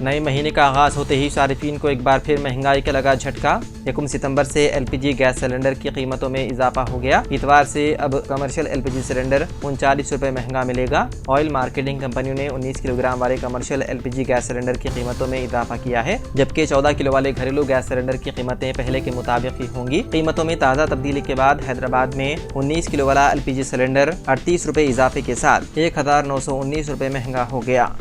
नए महीने का आगाज़ होते ही सारिफीन को एक बार फिर महंगाई का लगा झटका। 1 सितंबर से एलपीजी गैस सिलेंडर की कीमतों में इजाफा हो गया। इतवार से अब कमर्शियल एलपीजी सिलेंडर 39 रुपये महंगा मिलेगा। ऑयल मार्केटिंग कंपनियों ने 19 किलोग्राम वाले कमर्शियल एलपीजी गैस सिलेंडर की कीमतों में इजाफा किया है, जबकि 14 किलो वाले घरेलू गैस सिलेंडर की कीमतें पहले के मुताबिक ही होंगी। कीमतों में ताज़ा तब्दीली के बाद हैदराबाद में 19 किलो वाला एलपीजी सिलेंडर 38 रुपये इजाफे के साथ 1919 रुपये महंगा हो गया।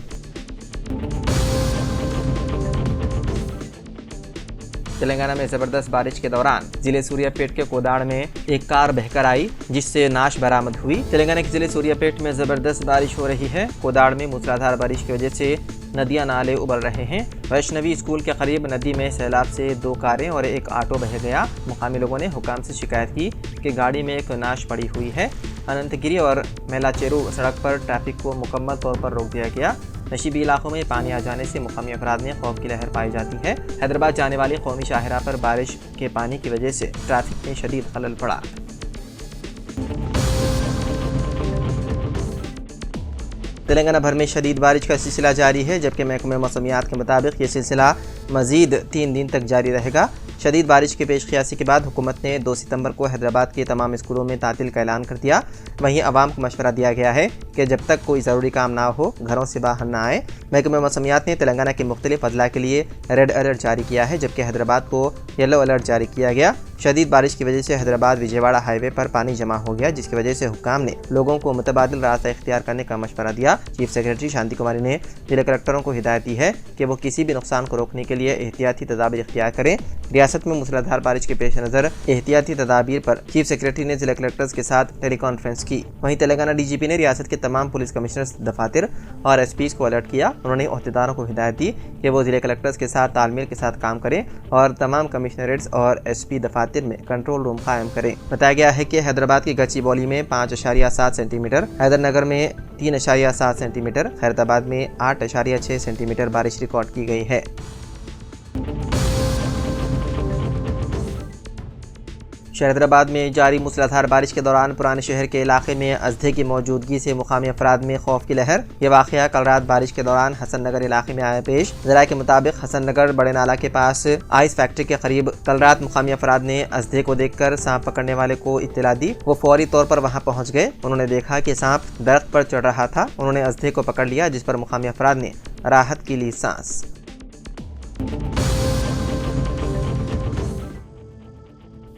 तेलंगाना में जबरदस्त बारिश के दौरान जिले सूर्यापेट के कोदाड़ में एक कार बहकर आई, जिससे नाश बरामद हुई। तेलंगाना के जिले सूर्यापेट में जबरदस्त बारिश हो रही है। कोदाड़ में मूसलाधार बारिश की वजह से नदियां नाले उबल रहे हैं। वैष्णवी स्कूल के करीब नदी में सैलाब से 2 कारें और एक ऑटो बह गया। मुकामी लोगों ने हुकाम से शिकायत की कि गाड़ी में एक नाश पड़ी हुई है। अनंतगिरी और मेलाचेरू सड़क पर ट्रैफिक को मुकम्मल तौर पर रोक दिया गया। नशीबी इलाकों में पानी आ जाने से मुकामी अफराद में खौफ की लहर पाई जाती है। हैदराबाद जाने वाली कौमी शाहरा पर बारिश के पानी की वजह से ट्रैफिक में शदीद खलल पड़ा। तेलंगाना भर में शदीद बारिश का सिलसिला जारी है, जबकि महकमे मौसमियात के मुताबिक ये सिलसिला मज़ीद 3 दिन तक जारी रहेगा। शदीद बारिश की पेशकयासी के बाद हुकूमत ने 2 सितंबर को हैदराबाद के तमाम स्कूलों में तातील का ऐलान कर दिया। वहीं आवाम को मशवरा दिया गया है कि जब तक कोई ज़रूरी काम ना हो घरों से बाहर ना आए। महकमे मौसमियात ने तेलंगाना के मुख्तलिफ अजला के लिए रेड अलर्ट जारी किया है, जबकि हैदराबाद को येलो अलर्ट जारी किया गया। शदीद बारिश की वजह से हैदराबाद विजयवाड़ा हाईवे पर पानी जमा हो गया, जिसकी वजह से हुक्काम ने लोगों को मुतबादिल रास्ता इख्तियार करने का मशवरा दिया। चीफ सेक्रेटरी शांति कुमारी ने जिला कलेक्टरों को हिदायत दी है कि वो किसी भी नुकसान को रोकने के लिए एहतियाती तदाबीर इख्तियार करें। रियासत में मूसलाधार बारिश के पेश नज़र एहतियाती तदाबीर पर चीफ सेक्रेटरी ने जिला कलेक्टर्स के साथ टेलीकॉन्फ्रेंस की। वहीं तेलंगाना डीजीपी ने रियासत के तमाम पुलिस कमिश्नर्स, दफातर और एसपीज को अलर्ट किया। उन्होंने अहदेदारों को हिदायत दी कि वो जिला कलेक्टर्स के साथ तालमेल के साथ काम करें और तमाम कमिश्नरेट्स और एसपी दफातर में कंट्रोल रूम कायम करें। बताया गया है कि हैदराबाद की गच्चीबौली में 5.7 सेंटीमीटर, हैदरनगर में 3.7 सेंटीमीटर, खैरताबाद में 8.6 सेंटीमीटर बारिश रिकॉर्ड की गई है। हैदराबाद में जारी मूसलाधार बारिश के दौरान पुराने शहर के इलाके में अजदे की मौजूदगी से मुकामी अफराद में खौफ की लहर। ये वाक़या कल रात बारिश के दौरान हसन नगर इलाके में आया पेश। ज़राए के मुताबिक हसन नगर बड़े नाला के पास आइस फैक्ट्री के करीब कल रात मुकामी अफराद ने अजदे को देखकर सांप पकड़ने वाले को इत्तला दी। वो फौरी तौर पर वहाँ पहुँच गए। उन्होंने देखा कि सांप दरख्त पर चढ़ रहा था। उन्होंने अजदे को पकड़ लिया, जिस पर मुकामी अफराद ने राहत की ली सांस।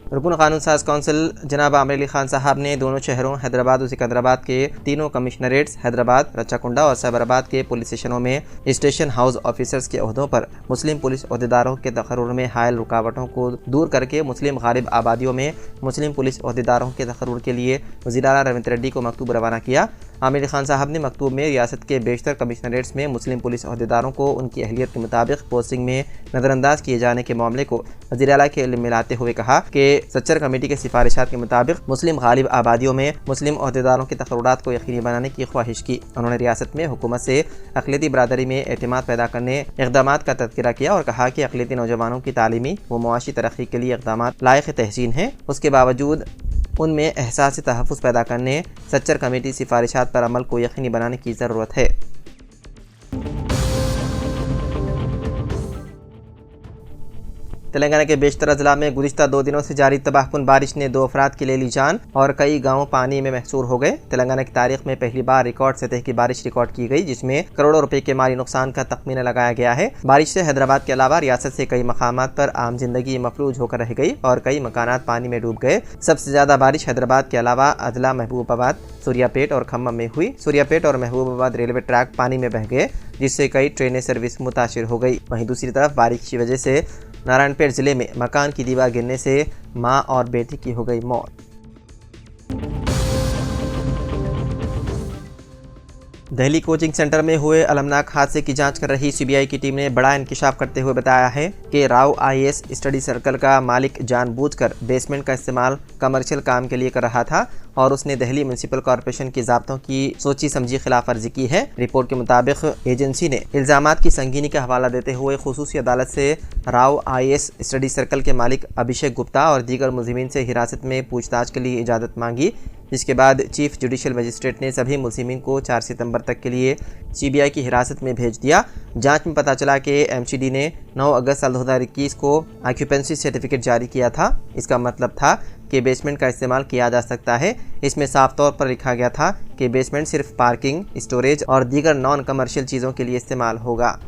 रुकन कानून साज कौंसिल जनाब आमिर अली खान साहब ने दोनों शहरों हैदराबाद और सिकंदराबाद के तीनों कमिश्नरेट्स हैदराबाद, रच्चाकुंडा और साबराबाद के पुलिस स्टेशनों में स्टेशन हाउस ऑफिसर्स के ओहदों पर मुस्लिम पुलिस ओहदेदारों के तकर्रुर में हायल रुकावटों को दूर करके मुस्लिम गालिब आबादियों में मुस्लिम पुलिस ओहदेदारों के तकर्रुर के लिए वज़ीर आला रविंद्र रेड्डी को मकतूब रवाना किया। आमिर अली खान साहब ने मकतूब में रियासत के बेशतर कमिश्नरेट्स में मुस्लिम पुलिस ओहदेदारों को उनकी अहलियत के मुताबिक पोस्टिंग में नज़रअंदाज किए जाने के मामले को वज़ीर आला के इल्म में लाते हुए कहा कि सच्चर कमेटी के सिफारिशात के मुताबिक मुस्लिम गालिब आबादियों में मुस्लिम ओहदेदारों के तकर्रुरात को यकीनी बनाने की ख्वाहिश की। उन्होंने रियासत में हुकूमत से अक़लियती बरादरी में एतमाद पैदा करने इक़दामात का तज़किरा किया और कहा कि अक़लियती नौजवानों की तालीमी व मुआशी तरक्की के लिए इक़दामात लायक़ तहसीन हैं। उसके बावजूद उनमें एहसास तहफ़्फ़ुज़ पैदा करने सच्चर कमेटी सिफारिशात पर अमल को यकीनी बनाने की ज़रूरत है। तेलंगाना के बेशतर अजला में गुज़िश्ता 2 दिनों से जारी तबाहकुन बारिश ने 2 अफराद की ले ली जान और कई गाँव पानी में महसूर हो गए। तेलंगाना की तारीख में पहली बार रिकॉर्ड सतह की बारिश रिकॉर्ड की गई, जिसमें करोड़ों रुपए के माली नुकसान का तखमीना लगाया गया है। बारिश से हैदराबाद के अलावा रियासत से कई मकामात पर आम जिंदगी मफलूज होकर रह गई और कई मकानात पानी में डूब गए। सबसे ज़्यादा बारिश हैदराबाद के अलावा अजला महबूबाबाद, सूर्यापेट और खम्मम में हुई। सूर्यापेट और महबूबाबाद रेलवे ट्रैक पानी में बह गए, जिससे कई ट्रेनें सर्विस मुतासिर हो गई। वहीं दूसरी तरफ बारिश की वजह से नारायणपेट ज़िले में मकान की दीवार गिरने से मां और बेटी की हो गई मौत। दिल्ली कोचिंग सेंटर में हुए अलमनाक हादसे की जांच कर रही सीबीआई की टीम ने बड़ा इंकशाफ करते हुए बताया है कि राव आईएएस स्टडी सर्कल का मालिक जानबूझकर बेसमेंट का इस्तेमाल कमर्शियल काम के लिए कर रहा था। और उसने दिल्ली म्यूनिसिपल कॉरपोरेशन की ज़ाब्तों की सोची समझी खिलाफ वर्जी की है। रिपोर्ट के मुताबिक एजेंसी ने इल्ज़ामात की संगीनी का हवाला देते हुए खुसूसी अदालत से राव IAS स्टडी सर्कल के मालिक अभिषेक गुप्ता और दीगर मुलजिमीन से हिरासत में पूछताछ के लिए इजाज़त मांगी, जिसके बाद चीफ जुडिशल मजिस्ट्रेट ने सभी मुलजिमीन को 4 सितंबर तक के लिए CBI की हिरासत में भेज दिया। जांच में पता चला कि MCD ने 9 अगस्त साल 2021 को ऑक्यूपेंसी सर्टिफिकेट जारी किया था। इसका मतलब था कि बेसमेंट का इस्तेमाल किया जा सकता है। इसमें साफ तौर पर लिखा गया था कि बेसमेंट सिर्फ पार्किंग, स्टोरेज और दीगर नॉन कमर्शियल चीज़ों के लिए इस्तेमाल होगा।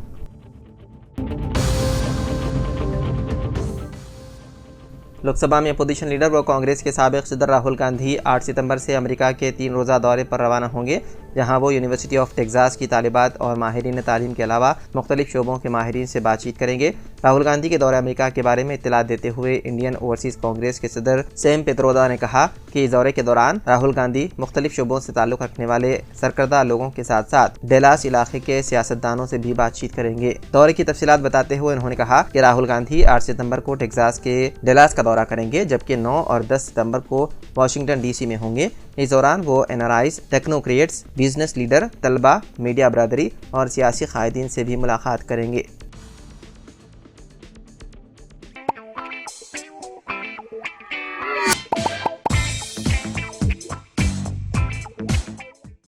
लोकसभा में अपोजिशन लीडर व कांग्रेस के साबिक सदर राहुल गांधी 8 सितंबर से अमेरिका के 3 रोज़ा दौरे पर रवाना होंगे, जहां वो यूनिवर्सिटी ऑफ टेक्सास की तालिबात और माहिरीन तालीम के अलावा मुख्तलिफ शोबों के माहिरीन से बातचीत करेंगे। राहुल गांधी के दौरे अमेरिका के बारे में इत्तला देते हुए इंडियन ओवरसीज कांग्रेस के सदर सैम पेत्रोदा ने कहा कि इस दौरे के दौरान राहुल गांधी मुख्तलिफ शोबों से ताल्लुक़ रखने वाले सरकर्दा लोगों के साथ साथ डेलास इलाके के सियासतदानों से भी बातचीत करेंगे। दौरे की तफसीलात बताते हुए उन्होंने कहा कि राहुल गांधी 8 सितंबर को टेक्सास के डेलास का दौरा करेंगे, जबकि 9 और 10 सितंबर को वाशिंगटन DC में होंगे। इस दौरान वो NRIs, टेक्नोक्रेट्स, बिजनेस लीडर, तलबा, मीडिया बरादरी और सियासी कायदीन से भी मुलाकात करेंगे।